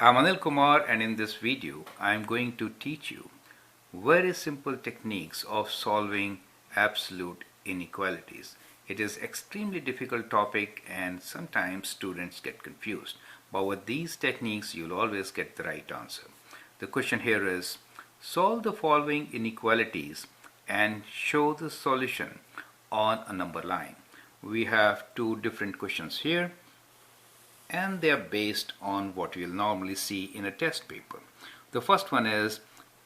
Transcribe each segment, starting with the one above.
I'm Anil Kumar, and in this video I am going to teach you very simple techniques of solving absolute inequalities. It is extremely difficult topic and sometimes students get confused. But with these techniques you'll always get the right answer. The question here is solve the following inequalities and show the solution on a number line. We have two different questions here, and they are based on what you'll normally see in a test paper. The first one is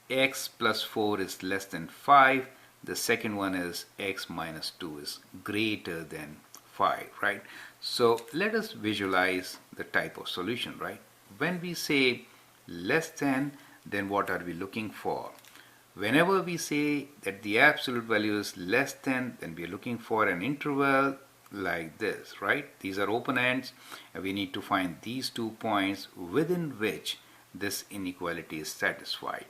x plus 4 is less than 5. The second one is x minus 2 is greater than 5, right? So let us visualize the type of solution, right? When we say less than, then what are we looking for? Whenever we say that the absolute value is less than, then we are looking for an interval like this, right? These are open ends, and we need to find these 2 points within which this inequality is satisfied.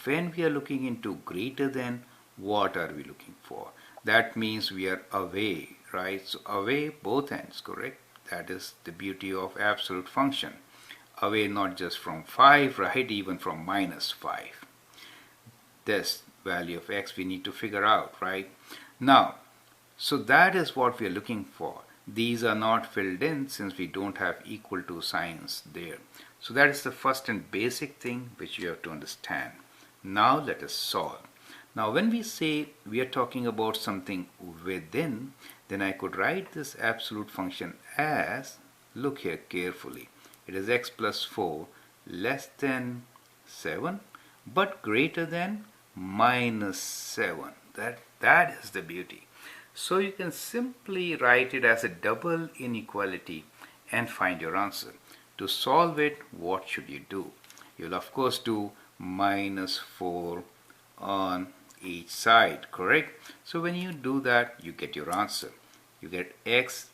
When we are looking into greater than, what are we looking for? That means we are away, right? So away both ends, correct? That is the beauty of absolute function. Away not just from 5, right? Even from minus 5. This value of x we need to figure out, right? Now, so that is what we are looking for. These are not filled in since we don't have equal to signs there. So that is the first and basic thing which you have to understand. Now let us solve. Now when we say we are talking about something within, then I could write this absolute function as, look here carefully, it is x plus 4 less than 7 but greater than minus 7. That is the beauty. So you can simply write it as a double inequality and find your answer. To solve it, what should you do? You'll of course do minus 4 on each side, correct? So when you do that, you get your answer. You get x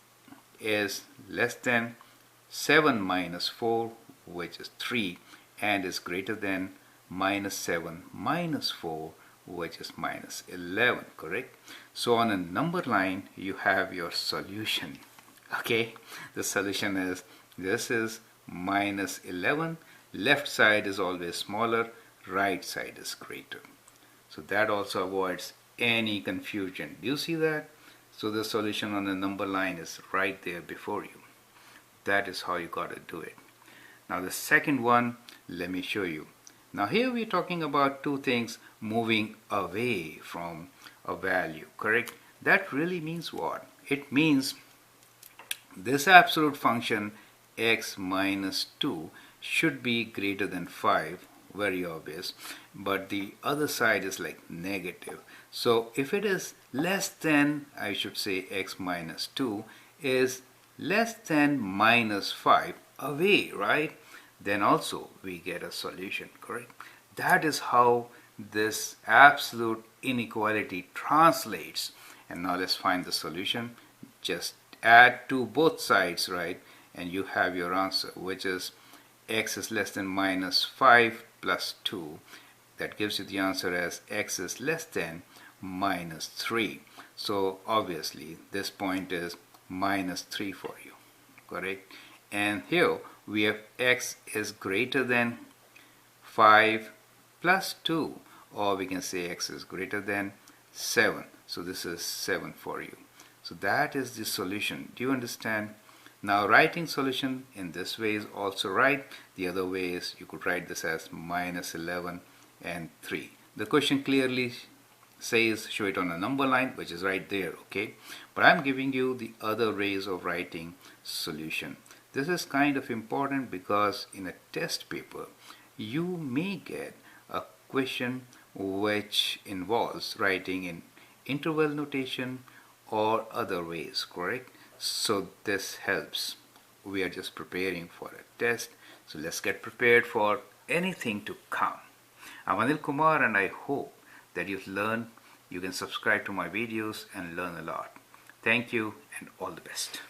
is less than 7 minus 4, which is 3, and is greater than minus 7 minus 4, which is minus 11, correct? So on a number line you have your solution. Okay, the solution is, this is minus 11. Left side is always smaller, right side is greater. So that also avoids any confusion. Do you see that? So the solution on the number line is right there before you. That is how you got to do it. Now the second one, let me show you. Now here we're talking about two things moving away from a value, correct? That really means what? It means this absolute function x minus 2 should be greater than 5, very obvious, but the other side is like negative. So if it is less than, I should say x minus 2 is less than minus 5, away, right? Then also we get a solution, correct? That is how this absolute inequality translates. And now let's find the solution. Just add to both sides, right? And you have your answer, which is x is less than minus 5 plus 2. That gives you the answer as x is less than minus 3. So obviously this point is minus 3 for you, correct? And here we have x is greater than 5 plus 2, or we can say x is greater than 7. So this is 7 for you. So that is the solution. Do you understand? Now writing solution in this way is also right. The other way is you could write this as minus 11 and 3. The question clearly says show it on a number line, which is right there, okay? But I'm giving you the other ways of writing solution. This is kind of important because in a test paper you may get a question which involves writing in interval notation or other ways, correct? So this helps. We are just preparing for a test, so let's get prepared for anything to come. I'm Anil Kumar, and I hope that you've learned. You can subscribe to my videos and learn a lot. Thank you and all the best.